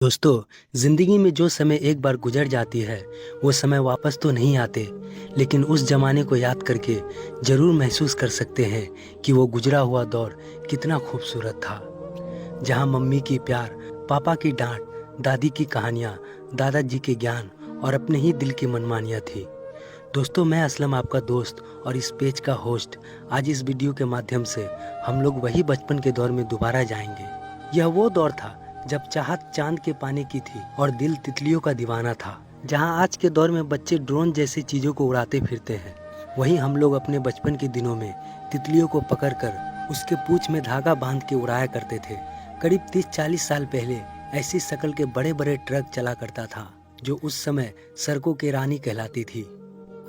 दोस्तों, ज़िंदगी में जो समय एक बार गुजर जाती है, वो समय वापस तो नहीं आते, लेकिन उस ज़माने को याद करके ज़रूर महसूस कर सकते हैं कि वो गुजरा हुआ दौर कितना खूबसूरत था। जहाँ मम्मी की प्यार, पापा की डांट, दादी की कहानियाँ, दादाजी के ज्ञान और अपने ही दिल की मनमानियाँ थी। दोस्तों, मैं असलम आपका दोस्त और इस पेज का होस्ट। आज इस वीडियो के माध्यम से हम लोग वही बचपन के दौर में दोबारा जाएंगे। यह वो दौर था जब चाहत चांद के पाने की थी और दिल तितलियों का दीवाना था। जहां आज के दौर में बच्चे ड्रोन जैसी चीज़ों को उड़ाते फिरते हैं, वहीं हम लोग अपने बचपन के दिनों में तितलियों को पकड़कर उसके पूंछ में धागा बांध के उड़ाया करते थे। करीब 30-40 साल पहले ऐसी शक्ल के बड़े बड़े ट्रक चला करता था, जो उस समय सड़कों की रानी कहलाती थी।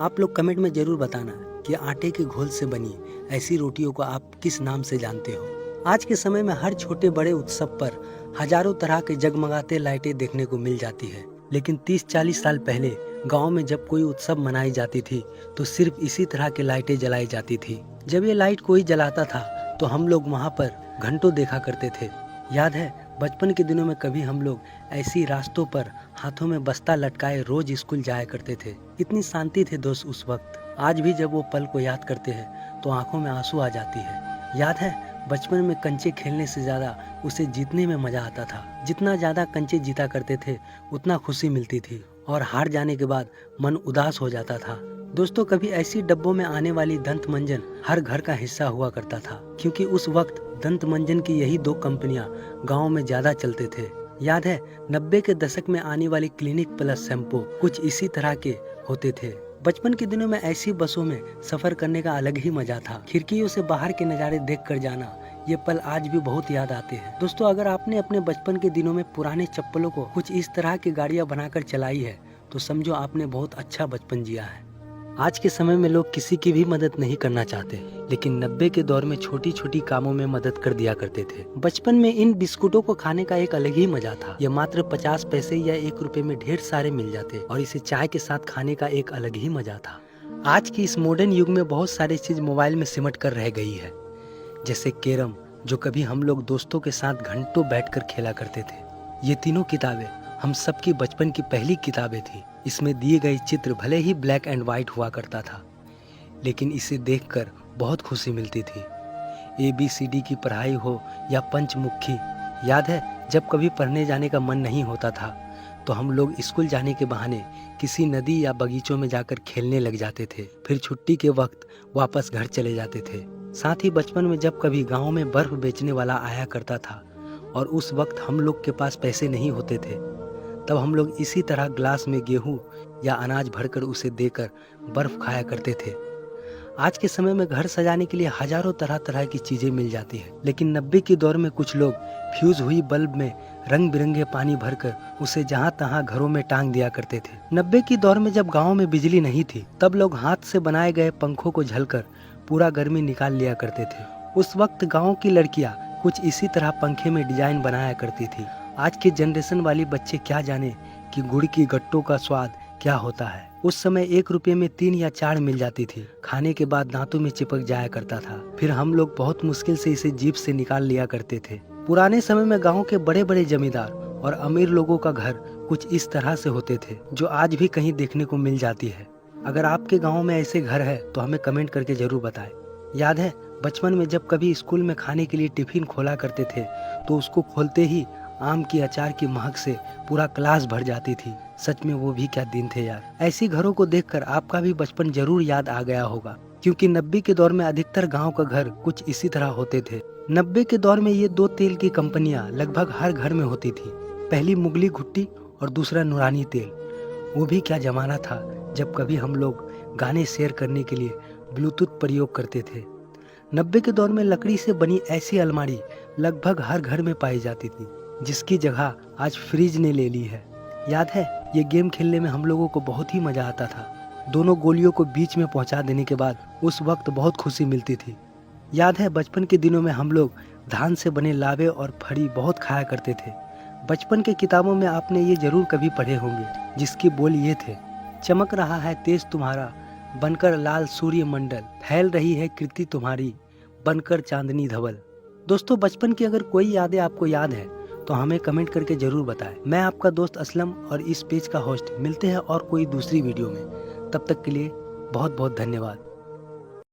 आप लोग कमेंट में ज़रूर बताना कि आटे के घोल से बनी ऐसी रोटियों को आप किस नाम से जानते हो। आज के समय में हर छोटे बड़े उत्सव पर हजारों तरह के जगमगाते लाइटें देखने को मिल जाती है, लेकिन 30-40 साल पहले गांव में जब कोई उत्सव मनाई जाती थी तो सिर्फ इसी तरह की लाइटें जलाई जाती थी। जब ये लाइट कोई जलाता था तो हम लोग वहाँ पर घंटों देखा करते थे। याद है, बचपन के दिनों में कभी हम लोग ऐसी रास्तों पर हाथों में बस्ता लटकाए रोज स्कूल जाया करते थे। कितनी शांति थे दोस्त उस वक्त। आज भी जब वो पल को याद करते हैं तो आंखों में आंसू आ जाती है। याद है, बचपन में कंचे खेलने से ज़्यादा उसे जीतने में मज़ा आता था। जितना ज़्यादा कंचे जीता करते थे उतना खुशी मिलती थी, और हार जाने के बाद मन उदास हो जाता था। दोस्तों, कभी ऐसी डब्बों में आने वाली दंत मंजन हर घर का हिस्सा हुआ करता था, क्योंकि उस वक्त दंत मंजन की यही दो कंपनियां गांव में ज़्यादा चलते थे। याद है, 90 के दशक में आने वाली क्लिनिक प्लस शैम्पू कुछ इसी तरह के होते थे। बचपन के दिनों में ऐसी बसों में सफर करने का अलग ही मजा था। खिड़कियों से बाहर के नज़ारे देख कर जाना, ये पल आज भी बहुत याद आते हैं। दोस्तों, अगर आपने अपने बचपन के दिनों में पुराने चप्पलों को कुछ इस तरह की गाड़ियां बनाकर चलाई है तो समझो आपने बहुत अच्छा बचपन जिया है। आज के समय में लोग किसी की भी मदद नहीं करना चाहते, लेकिन 90 के दौर में छोटी छोटी कामों में मदद कर दिया करते थे। बचपन में इन बिस्कुटों को खाने का एक अलग ही मजा था। ये मात्र 50 पैसे या 1 रुपए में ढेर सारे मिल जाते, और इसे चाय के साथ खाने का एक अलग ही मजा था। आज की इस मॉडर्न युग में बहुत सारी चीज मोबाइल में सिमट कर रह गई है, जैसे कैरम, जो कभी हम लोग दोस्तों के साथ घंटों बैठकर खेला करते थे। ये तीनों किताबें हम सबकी बचपन की पहली किताबें थी। इसमें दिए गए चित्र भले ही ब्लैक एंड वाइट हुआ करता था, लेकिन इसे देखकर बहुत खुशी मिलती थी। ABCD की पढ़ाई हो या पंचमुखी। याद है, जब कभी पढ़ने जाने का मन नहीं होता था तो हम लोग स्कूल जाने के बहाने किसी नदी या बगीचों में जाकर खेलने लग जाते थे, फिर छुट्टी के वक्त वापस घर चले जाते थे। साथ ही बचपन में जब कभी गांव में बर्फ बेचने वाला आया करता था और उस वक्त हम लोग के पास पैसे नहीं होते थे, तब हम लोग इसी तरह ग्लास में गेहूं या अनाज भरकर उसे देकर बर्फ खाया करते थे। आज के समय में घर सजाने के लिए हजारों तरह तरह की चीजें मिल जाती है, लेकिन 90 के दौर में कुछ लोग फ्यूज हुई बल्ब में रंग बिरंगे पानी भरकर उसे जहां तहां घरों में टांग दिया करते थे। 90 के दौर में जब गाँव में बिजली नहीं थी, तब लोग हाथ से बनाए गए पंखों को झलकर पूरा गर्मी निकाल लिया करते थे। उस वक्त गाँव की लड़कियां कुछ इसी तरह पंखे में डिजाइन बनाया करती थी। आज के जनरेशन वाली बच्चे क्या जाने कि गुड़ की गट्टों का स्वाद क्या होता है। उस समय 1 रुपये में 3 या 4 मिल जाती थी। खाने के बाद दांतों में चिपक जाया करता था, फिर हम लोग बहुत मुश्किल से इसे जीभ से निकाल लिया करते थे। पुराने समय में गांव के बड़े बड़े जमींदार और अमीर लोगों का घर कुछ इस तरह से होते थे, जो आज भी कहीं देखने को मिल जाती है। अगर आपके गाँव में ऐसे घर है तो हमें कमेंट करके जरूर बताएं। याद है, बचपन में जब कभी स्कूल में खाने के लिए टिफिन खोला करते थे तो उसको खोलते ही आम की अचार की महक से पूरा क्लास भर जाती थी। सच में वो भी क्या दिन थे यार। ऐसी घरों को देखकर आपका भी बचपन जरूर याद आ गया होगा, क्योंकि 90 के दौर में अधिकतर गांव का घर कुछ इसी तरह होते थे। 90 के दौर में ये 2 तेल की कंपनियां लगभग हर घर में होती थी। पहली मुगली घुट्टी और दूसरा नूरानी तेल। वो भी क्या जमाना था जब कभी हम लोग गाने शेयर करने के लिए ब्लूटूथ प्रयोग करते थे। 90 के दौर में लकड़ी से बनी ऐसी अलमारी लगभग हर घर में पाई जाती थी, जिसकी जगह आज फ्रिज ने ले ली है। याद है, ये गेम खेलने में हम लोगों को बहुत ही मजा आता था। दोनों गोलियों को बीच में पहुंचा देने के बाद उस वक्त बहुत खुशी मिलती थी। याद है, बचपन के दिनों में हम लोग धान से बने लावे और फड़ी बहुत खाया करते थे। बचपन के किताबों में आपने ये जरूर कभी पढ़े होंगे, जिसकी बोल ये थे, चमक रहा है तेज तुम्हारा बनकर लाल सूर्य मंडल, फैल रही है कीर्ति तुम्हारी बनकर चांदनी धवल। दोस्तों, बचपन की अगर कोई यादें आपको याद है तो हमें कमेंट करके ज़रूर बताएं। मैं आपका दोस्त असलम और इस पेज का होस्ट। मिलते हैं और कोई दूसरी वीडियो में। तब तक के लिए बहुत बहुत धन्यवाद।